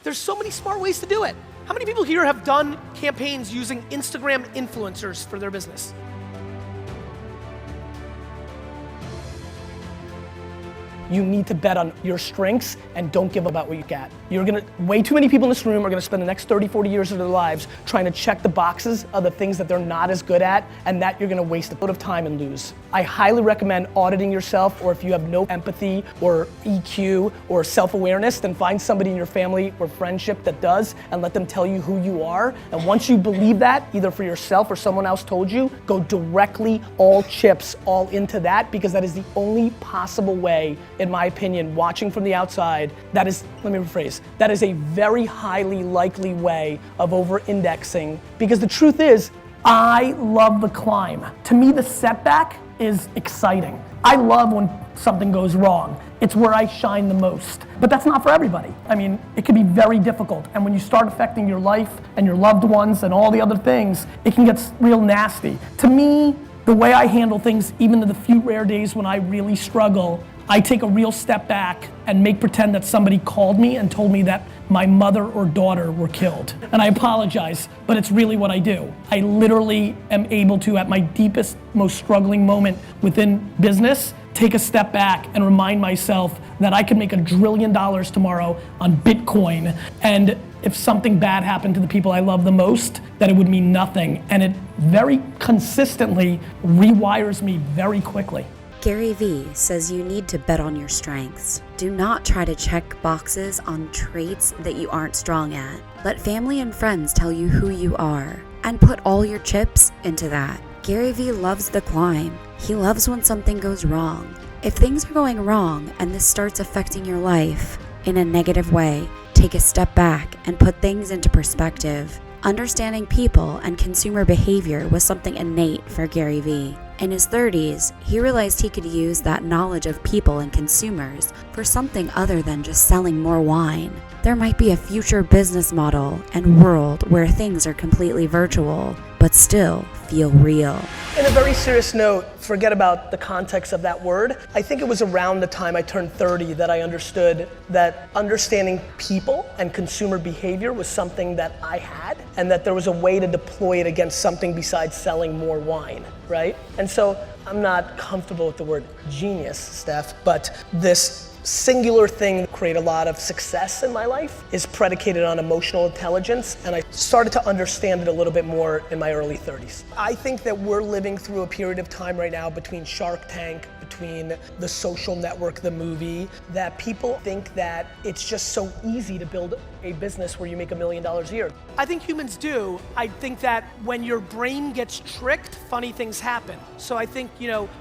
There's so many smart ways to do it. How many people here have done campaigns using Instagram influencers for their business? You need to bet on your strengths and don't give about what you got. Way too many people in this room are gonna spend the next 30, 40 years of their lives trying to check the boxes of the things that they're not as good at, and that you're gonna waste a lot of time and lose. I highly recommend auditing yourself, or if you have no empathy or EQ or self-awareness, then find somebody in your family or friendship that does and let them tell you who you are. And once you believe that, either for yourself or someone else told you, go directly all chips, all into that, because that is the only possible way, in my opinion, watching from the outside, that is a very highly likely way of over-indexing, because the truth is, I love the climb. To me, the setback is exciting. I love when something goes wrong. It's where I shine the most. But that's not for everybody. I mean, it can be very difficult. And when you start affecting your life and your loved ones and all the other things, it can get real nasty. To me, the way I handle things, even in the few rare days when I really struggle, I take a real step back and make pretend that somebody called me and told me that my mother or daughter were killed. And I apologize, but it's really what I do. I literally am able to, at my deepest, most struggling moment within business, take a step back and remind myself that I could make $1 trillion tomorrow on Bitcoin. And if something bad happened to the people I love the most, that it would mean nothing. And it very consistently rewires me very quickly. Garyvee says you need to bet on your strengths. Do not try to check boxes on traits that you aren't strong at. Let family and friends tell you who you are, and put all your chips into that. Garyvee loves the climb. He loves when something goes wrong. If things are going wrong and this starts affecting your life in a negative way, take a step back and put things into perspective. Understanding people and consumer behavior was something innate for Garyvee. In his 30s, he realized he could use that knowledge of people and consumers for something other than just selling more wine. There might be a future business model and world where things are completely virtual, but still feel real. In a very serious note, forget about the context of that word. I think it was around the time I turned 30 that I understood that understanding people and consumer behavior was something that I had, and that there was a way to deploy it against something besides selling more wine, right? And so I'm not comfortable with the word genius, Steph, but this singular thing that created a lot of success in my life is predicated on emotional intelligence, and I started to understand it a little bit more in my early 30s. I think that we're living through a period of time right now between Shark Tank, between The Social Network, the movie, that people think that it's just so easy to build a business where you make $1 million a year. I think humans do. I think that when your brain gets tricked, funny things happen. So I think,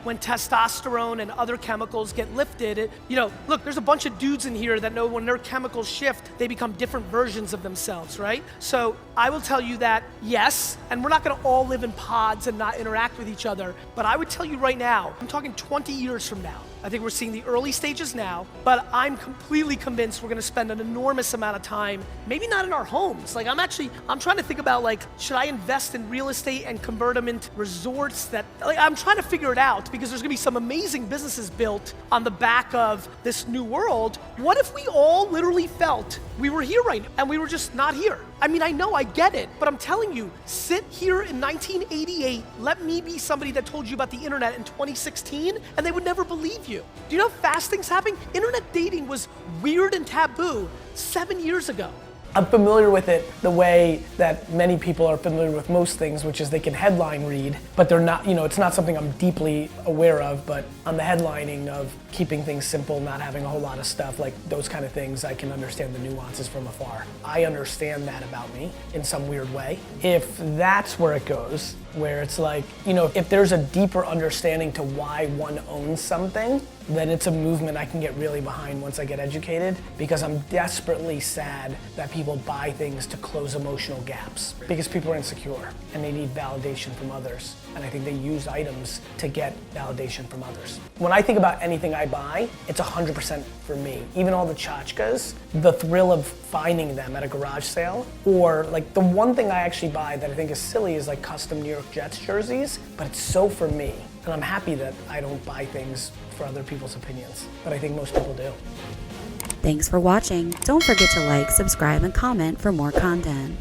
when testosterone and other chemicals get lifted, look, there's a bunch of dudes in here that know when their chemicals shift, they become different versions of themselves, right? So I will tell you that, yes, and we're not gonna all live in pods and not interact with each other, but I would tell you right now, I'm talking 20 years from now, I think we're seeing the early stages now, but I'm completely convinced we're gonna spend an enormous amount of time, maybe not in our homes. Like I'm trying to think about should I invest in real estate and convert them into resorts I'm trying to figure it out, because there's gonna be some amazing businesses built on the back of this new world. What if we all literally felt we were here right now and we were just not here? I mean, I know, I get it, but I'm telling you, sit here in 1988, let me be somebody that told you about the internet in 2016, and they would never believe you. Do you know how fast things happen? Internet dating was weird and taboo 7 years ago. I'm familiar with it the way that many people are familiar with most things, which is they can headline read, but they're not, it's not something I'm deeply aware of, but on the headlining of keeping things simple, not having a whole lot of stuff, like those kind of things, I can understand the nuances from afar. I understand that about me in some weird way. If that's where it goes, where it's if there's a deeper understanding to why one owns something, then it's a movement I can get really behind once I get educated, because I'm desperately sad that people buy things to close emotional gaps, because people are insecure and they need validation from others. And I think they use items to get validation from others. When I think about anything I buy, it's 100% for me. Even all the tchotchkes, the thrill of finding them at a garage sale, or the one thing I actually buy that I think is silly is custom New York Jets jerseys, but it's so for me. And I'm happy that I don't buy things for other people's opinions, but I think most people do. Thanks for watching. Don't forget to like, subscribe, and comment for more content.